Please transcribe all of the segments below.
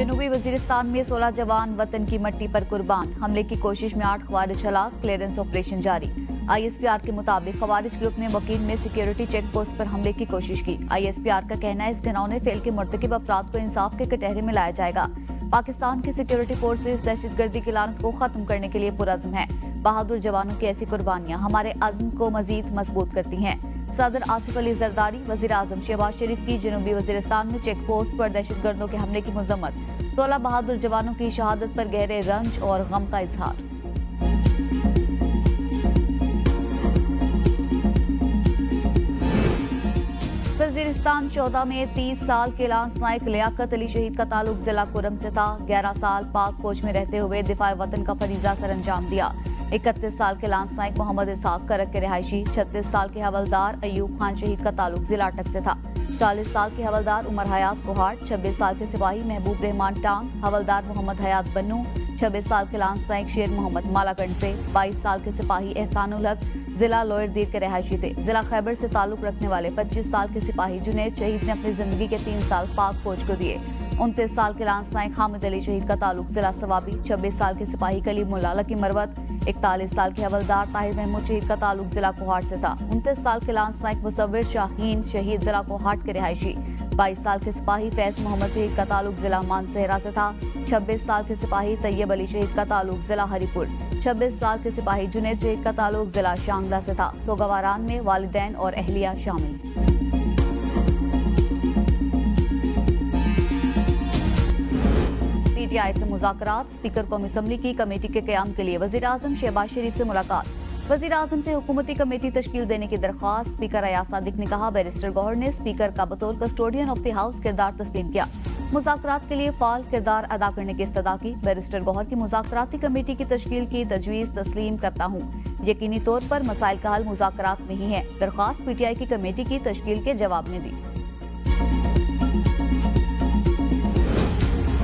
जनूबी वजीरिस्तान में 16 जवान वतन की मट्टी पर कुर्बान। हमले की कोशिश में 8 खवारिज हलाक, क्लियरेंस ऑपरेशन जारी। ISPR के मुताबिक खवारिज ग्रुप ने वकील में सिक्योरिटी चेक पोस्ट पर हमले की कोशिश की। ISPR का कहना है इस घिनौने फेल के मुर्तकिब अफराद को इंसाफ के कटहरे में लाया जाएगा। पाकिस्तान की सिक्योरिटी फोर्सेस दहशतगर्दी की लानत को खत्म करने के लिए पुरअज़्म है। बहादुर जवानों की ऐसी कुर्बानियां हमारे अज़्म को मजीद मजबूत करती हैं। सदर आसिफ अली जरदारी वजीर आजम शहबाज शरीफ की जनूबी वजीरिस्तान में चेक पोस्ट पर दहशतगर्दों के हमले की मजम्मत। 16 बहादुर जवानों की शहादत पर गहरे रंज और गम का इजहार। वजीरिस्तान 14 में 30 साल के लांस नायक लियाकत अली शहीद का ताल्लुक जिला कुरम से था। 11 साल पाक फौज में रहते हुए दिफा वतन का फरीजा सर अंजाम दिया। 31 साल के लांस नायक मोहम्मद इसाक करक के रिहायशी। 36 साल के हवलदार अयूब खान शहीद का ताल्लुक जिला अटक से था। 40 साल के हवलदार उमर हयात कोहाट। 26 साल के सिपाही महबूब रहमान टांग। हवलदार मोहम्मद हयात बन्नू। 26 साल के लांस नायक शेर मोहम्मद मालाकंड से। 22 साल के सिपाही एहसानुल हक जिला लोयर दीर के रिहायशी थे। जिला खैबर से ताल्लुक रखने वाले 25 साल के सिपाही जुनैद शहीद ने अपनी जिंदगी के 3 साल पाक फौज को दिए। 29 साल के लांस नायक हामिद अली शहीद का ताल्लुक जिला सवाबी। 26 साल के सिपाही कलीमुल्लाह लकी मरवत। 41 साल के हवलदार ताहिर महमूद शहीद का ताल्लुक जिला कोहाट से था। 29 साल के लांस नायक मुसव्विर शाहीन शहीद जिला कोहाट के रिहायशी। 22 साल के सिपाही फैज मोहम्मद शहीद का ताल्लुक जिला मानसहरा से था। 26 साल के सिपाही तैयब अली शहीद का ताल्लुक जिला हरिपुर। 26 साल के सिपाही जुनैद शहीद का ताल्लुक जिला शांगला से था। सोगवारान में वालिदैन और अहलिया शामिल। PTI से मुज़ाकरात। स्पीकर कौमी असम्बली की कमेटी के क़याम के लिए वज़ीर आज़म शहबाज शरीफ से मुलाकात। वज़ीर आज़म से हुकूमती कमेटी तश्कील देने की दरख्वास्त। स्पीकर अयाज सादिक ने कहा बैरिस्टर गौहर ने स्पीकर का बतौर कस्टोडियन ऑफ द हाउस किरदार तस्लीम किया। मुज़ाकरात के लिए फाल किरदार अदा करने की इस्तदा की। बैरिस्टर गौहर की मुज़ाकराती कमेटी की तश्कील की तजवीज़ तस्लीम करता हूँ। यकीनी तौर पर मसाइल का हल मुज़ाकरात में ही है। दरख्वास्त PTI की कमेटी की तश्कील के जवाब में दी।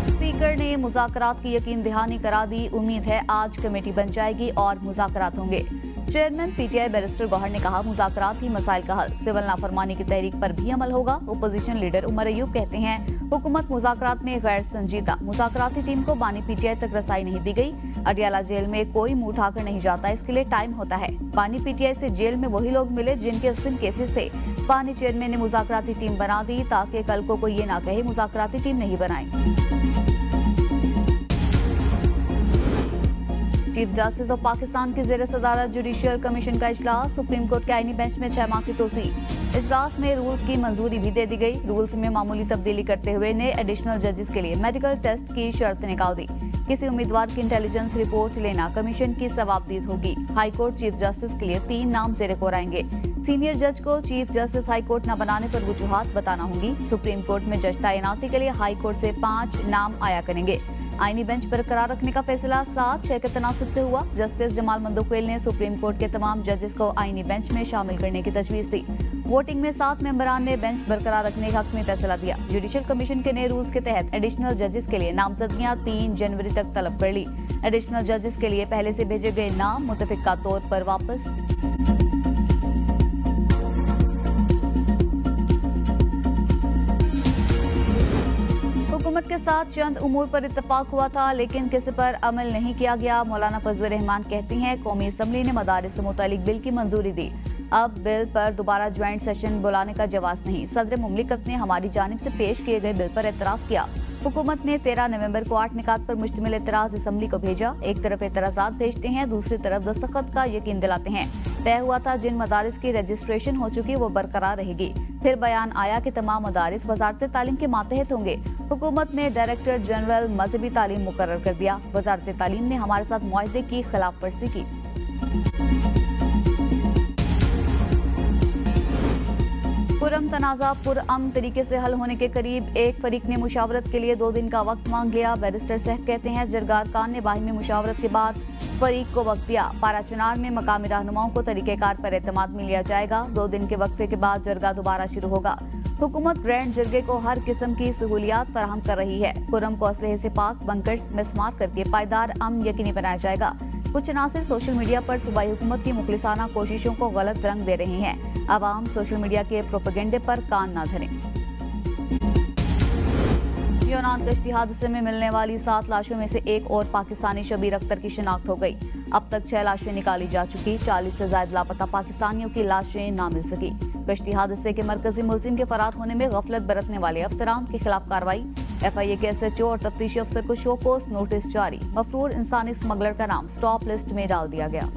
स्पीकर ने मुज़ाकरात की यकीन दहानी करा दी। उम्मीद है आज कमेटी बन जाएगी और मुज़ाकरात होंगे। चेयरमैन PTI बैरिस्टर गौहर ने कहा मुज़ाकरात ही मसाइल का हल। सिविल नाफरमानी की तहरीक पर भी अमल होगा। ओपोजिशन लीडर उमर अयूब कहते हैं हुकूमत मुज़ाकरात में गैर संजीदा। मुज़ाकराती टीम को बानी PTI तक रसाई नहीं दी गई। अडियाला जेल में कोई मुंह उठाकर नहीं जाता, इसके लिए टाइम होता है। बानी PTI से जेल में वही लोग मिले जिनके 80 केसेस थे। बानी चेयरमैन ने मुज़ाकराती टीम बना दी ताकि कल को कोई ये ना कहे मुज़ाकराती टीम नहीं बनाई। चीफ जस्टिस ऑफ पाकिस्तान की ज़ेर सदारत जुडिशियल कमीशन का इजलास। सुप्रीम कोर्ट के आईनी बेंच में 6 माह की तोसी। इजलास में रूल्स की मंजूरी भी दे दी गई। रूल्स में मामूली तब्दीली करते हुए नए एडिशनल जजेस के लिए मेडिकल टेस्ट की शर्त निकाल दी। किसी उम्मीदवार की इंटेलिजेंस रिपोर्ट लेना कमीशन की सवाबदीद होगी। हाई कोर्ट चीफ जस्टिस के लिए 3 नाम ज़ेरे गौर आएंगे। सीनियर जज को चीफ जस्टिस हाई कोर्ट न बनाने पर वजूहात बताना होंगी। सुप्रीम कोर्ट में जज तैनाती के लिए हाई कोर्ट से 5 नाम आया करेंगे। आईनी बेंच बरकरार रखने का फैसला 7-6 के तनासुब से हुआ। जस्टिस जमाल मंदोखेल ने सुप्रीम कोर्ट के तमाम जजेस को आईनी बेंच में शामिल करने की तजवीज़ दी। वोटिंग में 7 मेंबरान ने बेंच बरकरार रखने का हक़ में फैसला दिया। जुडिशियल कमीशन के नए रूल्स के तहत एडिशनल जजेस के लिए नामजदगियां 3 जनवरी तक तलब कर ली। एडिशनल जजेस के लिए पहले से भेजे गए नाम मुतफ़िका तौर पर वापस। हुकूमत के साथ चंद उमूर पर इत्तफाक हुआ था लेकिन किसी पर अमल नहीं किया गया। मौलाना फजल रहमान कहती हैं कौमी असम्बली ने मदारिस से मुतालिक बिल की मंजूरी दी। अब बिल पर दोबारा ज्वाइंट सेशन बुलाने का जवाब नहीं। सदर मुमलिकत ने हमारी जानिब से पेश किए गए बिल पर एतराज़ किया। हुकूमत ने 13 नवंबर को 8 निकात पर मुश्तमिल एतराज़ असम्बली को भेजा। एक तरफ एतराज़ात भेजते हैं, दूसरी तरफ दस्तखत का यकीन दिलाते हैं। तय हुआ था जिन मदारिस की रजिस्ट्रेशन हो चुकी वो बरकरार रहेगी। फिर बयान आया कि तमाम मदारिस वजारत तालीम के मातहत होंगे। हुकूमत ने डायरेक्टर जनरल मजहबी तालीम मुकर्रर कर दिया। वजारत तालीम ने हमारे साथ मुआहदे की खिलाफ वर्जी की। पुरम तनाज़ा पुरअमन तरीके से हल होने के करीब। एक फरीक ने मुशावरत के लिए 2 दिन का वक्त मांग लिया। बैरिस्टर सहब कहते हैं जरगा अरकान ने बाहिमी मुशावरत के बाद फरीक को वक्त दिया। पाराचनार में मकामी रहनुमाओं को तरीक़ेकार पर एतमाद में लिया जाएगा। 2 दिन के वक्फे के बाद जरगा दोबारा शुरू होगा। हुकूमत ग्रैंड जरगे को हर किस्म की सहूलियात फराहम कर रही है। पुरम को असलहे से पाक बंकर्स मिसमार करके पायदार अमन यकीनी बनाया जाएगा। कुछ नासिर सोशल मीडिया पर सूबाई हुकूमत की मुखलिसाना कोशिशों को गलत रंग दे रहे हैं। अवाम सोशल मीडिया के प्रोपेगेंडे पर कान ना धरें। यूनान कश्ती हादसे में मिलने वाली 7 लाशों में से एक और पाकिस्तानी शबीर अख्तर की शिनाख्त हो गई। अब तक 6 लाशें निकाली जा चुकी। 40 से ज्यादा लापता पाकिस्तानियों की लाशें ना मिल सकी। कश्ती हादसे के मरकजी मुलजिम के फरार होने में गफलत बरतने वाले अफसरान के खिलाफ कार्रवाई। FIA के SHO और तफ्तीशी अफसर को शो कोस नोटिस जारी। मफरूर इंसानी स्मगलर का नाम स्टॉप लिस्ट में डाल दिया गया।